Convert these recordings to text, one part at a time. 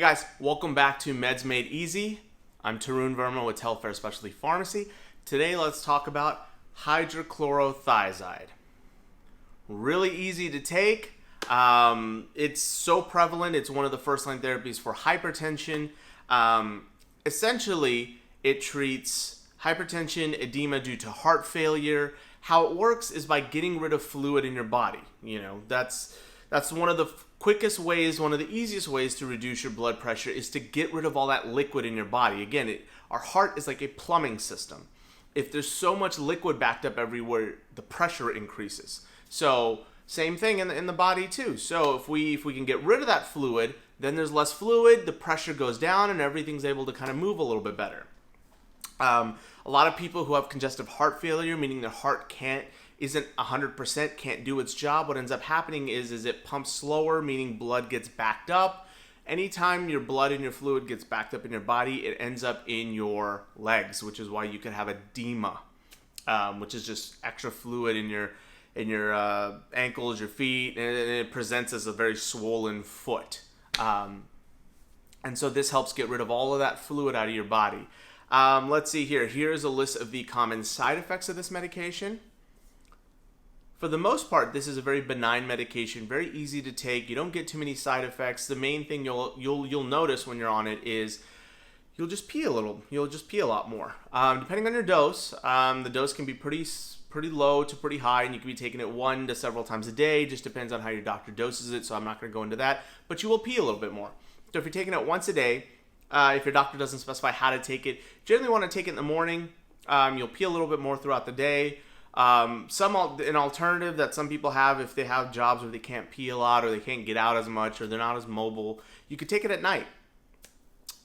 Guys, welcome back to Meds Made Easy. I'm Tarun Verma with Telfair Specialty Pharmacy. Today let's talk about hydrochlorothiazide. Really easy to take. It's so prevalent. It's one of the first line therapies for hypertension. Essentially, it treats hypertension, edema due to heart failure. How it works is by getting rid of fluid in your body. You know, that's one of the quickest ways, one of the easiest ways to reduce your blood pressure is to get rid of all that liquid in your body. Again, our heart is like a plumbing system. If there's so much liquid backed up everywhere, the pressure increases. So same thing in the body too. So if we can get rid of that fluid, then there's less fluid, the pressure goes down, and everything's able to kind of move a little bit better. A lot of people who have congestive heart failure, meaning their heart isn't 100%, can't do its job. What ends up happening is it pumps slower, meaning blood gets backed up. Anytime your blood and your fluid gets backed up in your body, it ends up in your legs, which is why you can have edema, which is just extra fluid in your ankles, your feet, and it presents as a very swollen foot. And so this helps get rid of all of that fluid out of your body. Let's see here. Here's a list of the common side effects of this medication. For the most part, this is a very benign medication, very easy to take. You don't get too many side effects. The main thing you'll notice when you're on it is you'll just pee a little. You'll just pee a lot more. Depending on your dose, the dose can be pretty low to pretty high, and you can be taking it 1 to several times a day. Just depends on how your doctor doses it, so I'm not going to go into that. But you will pee a little bit more. So if you're taking it once a day, if your doctor doesn't specify how to take it, generally want to take it in the morning. You'll pee a little bit more throughout the day. An alternative that some people have if they have jobs where they can't pee a lot or they can't get out as much or they're not as mobile, you could take it at night.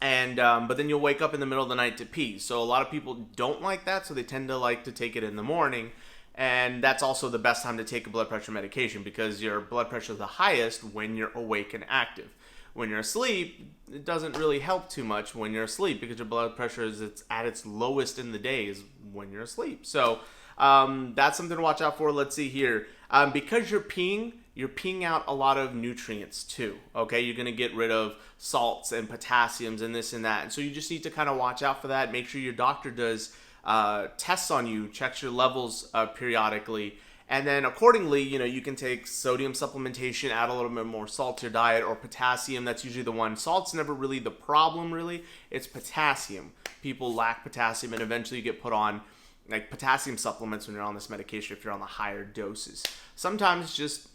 And but then you'll wake up in the middle of the night to pee. So a lot of people don't like that, so they tend to like to take it in the morning. And that's also the best time to take a blood pressure medication because your blood pressure is the highest when you're awake and active. When you're asleep, it doesn't really help too much when you're asleep because your blood pressure is at its lowest in the day is when you're asleep. So that's something to watch out for. Let's see here. Because you're peeing out a lot of nutrients too. Okay, you're going to get rid of salts and potassiums and this and that. And so you just need to kind of watch out for that. Make sure your doctor does tests on you, checks your levels periodically. And then accordingly, you can take sodium supplementation, add a little bit more salt to your diet, or potassium. That's usually the one. Salt's never really the problem, really. It's potassium. People lack potassium, and eventually you get put on like potassium supplements when you're on this medication if you're on the higher doses. Sometimes just,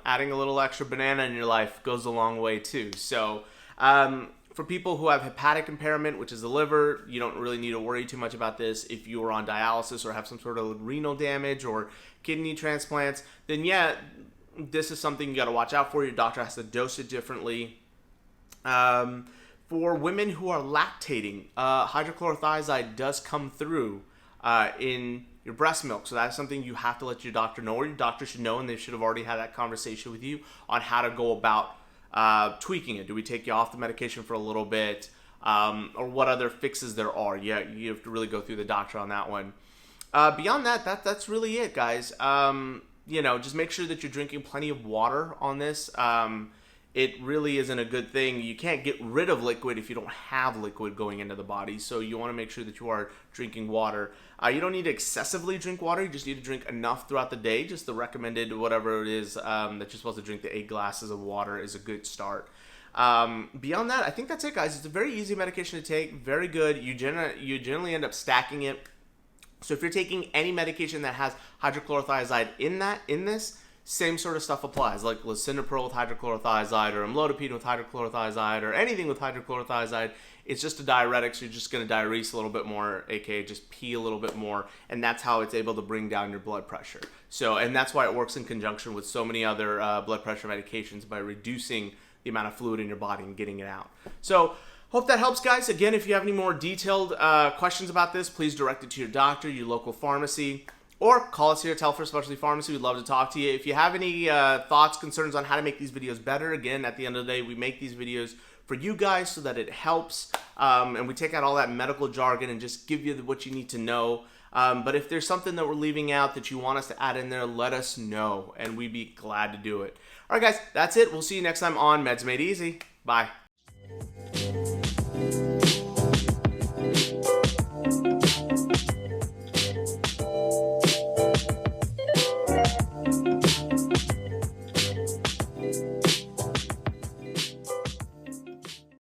adding a little extra banana in your life goes a long way too. So for people who have hepatic impairment, which is the liver, you don't really need to worry too much about this. If you are on dialysis or have some sort of renal damage or kidney transplants, then this is something you got to watch out for. Your doctor has to dose it differently. For women who are lactating, hydrochlorothiazide does come through in your breast milk. So that's something you have to let your doctor know, or your doctor should know, and they should have already had that conversation with you on how to go about tweaking it. Do we take you off the medication for a little bit, or what other fixes there are? Yeah, you have to really go through the doctor on that one. Beyond that's really it, guys. Just make sure that you're drinking plenty of water on this. It really isn't a good thing. You can't get rid of liquid if you don't have liquid going into the body. So you want to make sure that you are drinking water. You don't need to excessively drink water. You just need to drink enough throughout the day. Just the recommended, whatever it is that you're supposed to drink, the 8 glasses of water is a good start. Beyond that, I think that's it, guys. It's a very easy medication to take. Very good. You generally end up stacking it. So if you're taking any medication that has hydrochlorothiazide in this, same sort of stuff applies, like lisinopril with hydrochlorothiazide or amlodipine with hydrochlorothiazide or anything with hydrochlorothiazide. It's just a diuretic, so you're just going to diurese a little bit more, aka just pee a little bit more, and that's how it's able to bring down your blood pressure. So, and that's why it works in conjunction with so many other blood pressure medications by reducing the amount of fluid in your body and getting it out. So, hope that helps, guys. Again, if you have any more detailed questions about this, please direct it to your doctor, your local pharmacy, or call us here at Telfair Specialty Pharmacy. We'd love to talk to you. If you have any thoughts, concerns on how to make these videos better, again, at the end of the day, we make these videos for you guys so that it helps. And we take out all that medical jargon and just give you what you need to know. But if there's something that we're leaving out that you want us to add in there, let us know, and we'd be glad to do it. All right, guys, that's it. We'll see you next time on Meds Made Easy. Bye.